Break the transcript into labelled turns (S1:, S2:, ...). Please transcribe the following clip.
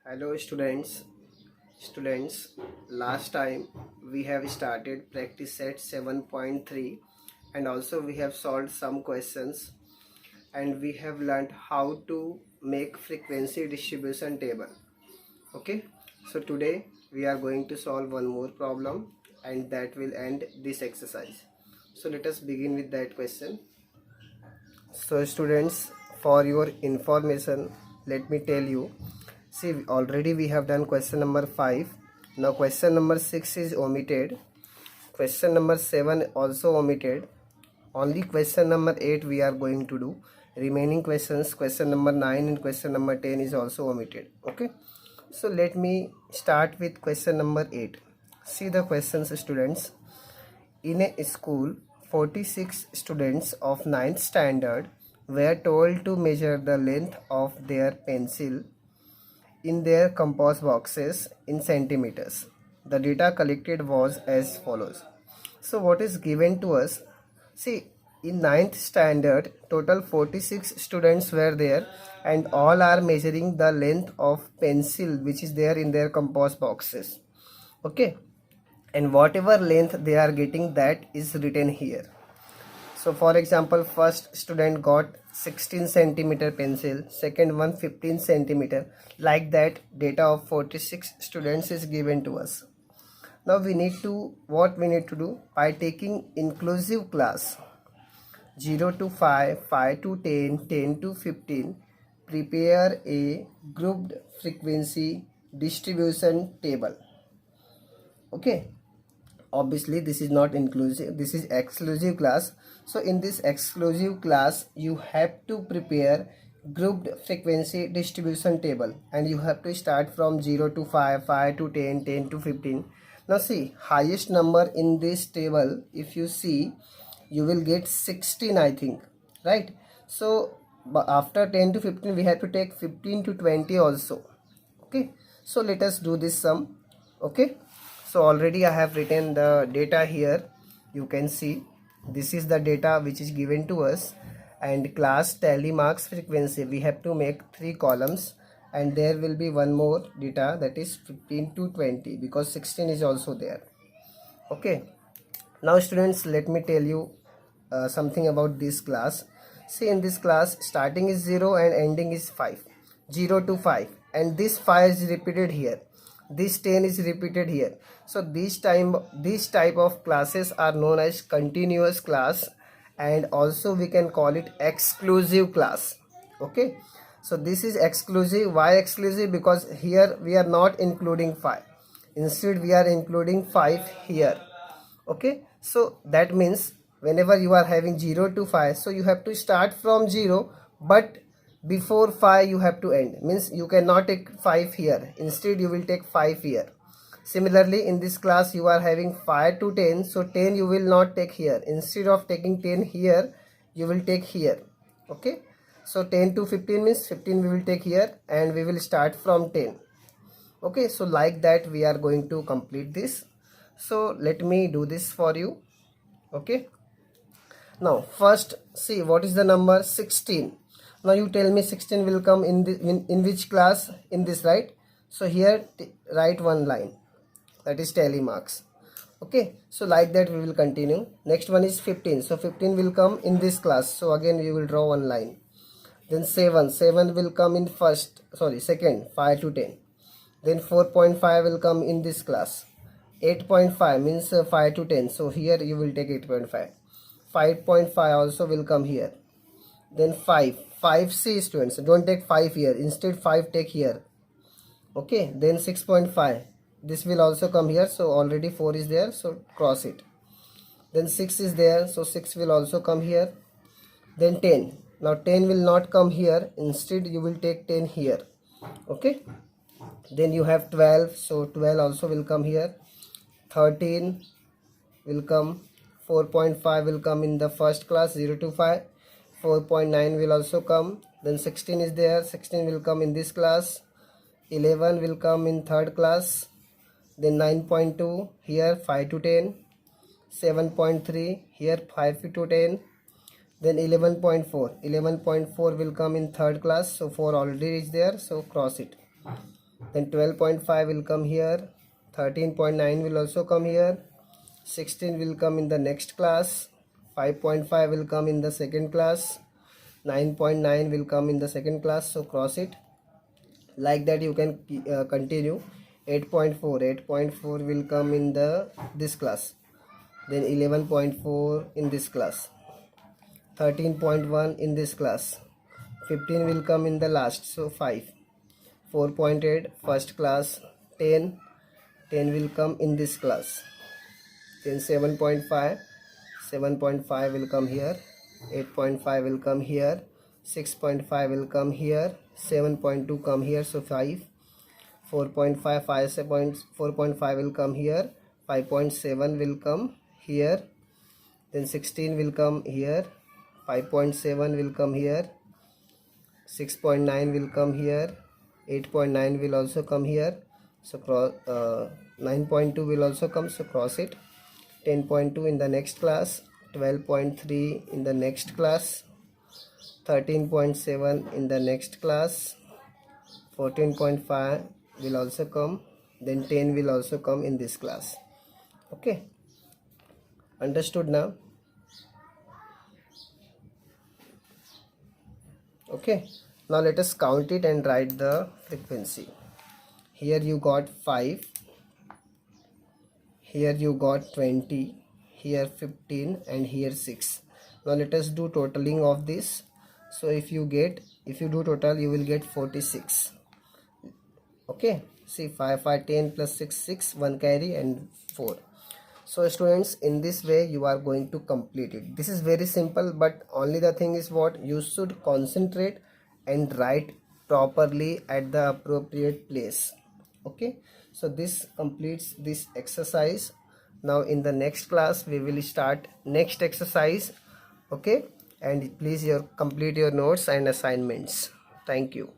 S1: Hello students, last time we have started practice set 7.3 and also we have solved some questions and we have learned how to make frequency distribution table. Okay, so today we are going to solve one more problem and that will end this exercise. So let us begin with that question. So students, for your information, let me tell you. See, already we have done question number 5. Now question number 6 is omitted. Question number 7 also omitted. Only question number 8 we are going to do. Remaining questions, question number 9 and question number 10 is also omitted. Okay. So let me start with question number 8. See the questions, students. In a school, 46 students of 9th standard were told to measure the length of their pencil in their compost boxes in centimeters. The data collected was as follows. So what is given to us? See, in 9th standard, total 46 students were there and all are measuring the length of pencil which is there in their compost boxes. Okay, and whatever length they are getting, that is written here. So for example, first student got 16 centimeter pencil, second one 15 centimeter. Like that, data of 46 students is given to us. Now we need to, what we need to do? By taking inclusive class 0 to 5, 5 to 10, 10 to 15, prepare a grouped frequency distribution table. Okay. Obviously this is not inclusive, this is exclusive class. So in this exclusive class you have to prepare grouped frequency distribution table and you have to start from 0 to 5, 5 to 10, 10 to 15. Now see, highest number in this table, if you see, you will get 16, I think, right? So after 10 to 15 we have to take 15 to 20 also. Okay, so let us do this sum. Okay, so already I have written the data here. You can see this is the data which is given to us, and class tally marks frequency we have to make 3 columns, and there will be one more data, that is 15 to 20, because 16 is also there. Okay, now students, let me tell you something about this class. See, in this class starting is 0 and ending is 5, 0 to 5, and this 5 is repeated here, this 10 is repeated here. So this type of classes are known as continuous class, and also we can call it exclusive class. Okay, so this is exclusive. Why exclusive? Because here we are not including 5, instead we are including 5 here. Okay, so that means whenever you are having 0 to 5, so you have to start from 0, but before 5 you have to end, means you cannot take 5 here, instead you will take 5 here. Similarly, in this class you are having 5 to 10, so 10 you will not take here, instead of taking 10 here you will take here. Okay, so 10 to 15 means 15 we will take here, and we will start from 10. Okay, so like that we are going to complete this. So let me do this for you. Okay, now first see what is the number 16. Now you tell me 16 will come in which class? In this, right? So here write one line, that is tally marks. Okay, so like that we will continue. Next one is 15, so 15 will come in this class, so again we will draw one line. Then 7 will come in second, 5 to 10. Then 4.5 will come in this class. 8.5 means 5 to 10, so here you will take 8.5. 5.5 also will come here. Then 5c students, don't take 5 here, instead 5 take here. Okay, then 6.5, this will also come here, so already 4 is there, so cross it. Then 6 is there, so 6 will also come here. Then 10, now 10 will not come here, instead you will take 10 here. Okay, then you have 12, so 12 also will come here. 13 will come. 4.5 will come in the first class, 0 to 5. 4.9 will also come. Then 16 is there, 16 will come in this class. 11 will come in third class. Then 9.2 here, 5 to 10. 7.3 here, 5 to 10. Then 11.4 will come in third class, so 4 already is there, so cross it. then 12.5 will come here, 13.9 will also come here, 16 will come in the next class, 5.5 will come in the second class, 9.9 will come in the second class, so cross it. Like that you can continue. 8.4 will come in this class, then 11.4 in this class, 13.1 in this class, 15 will come in the last, so 5, 4.8 first class, 10 will come in this class, then 7.5 will come here, 8.5 will come here, 6.5 will come here, 7.2 come here, so 5, 4.5 4.5 will come here, 5.7 will come here, then 16 will come here, 5.7 will come here, 6.9 will come here, 8.9 will also come here, so cross 9.2 will also come, so cross it. 10.2 in the next class, 12.3 in the next class, 13.7 in the next class, 14.5 will also come, then 10 will also come in this class. Okay, understood now? Okay, now let us count it and write the frequency. Here you got 5, here you got 20, here 15, and here 6. Now let us do totaling of this. So if you do total, you will get 46. Okay, see 5, 5, 10 plus 6, 6, 1 carry and 4. So students, in this way you are going to complete it. This is very simple, but only the thing is what you should concentrate and write properly at the appropriate place. Okay, so this completes this exercise. Now in the next class we will start next exercise. Okay, and please complete your notes and assignments. Thank you.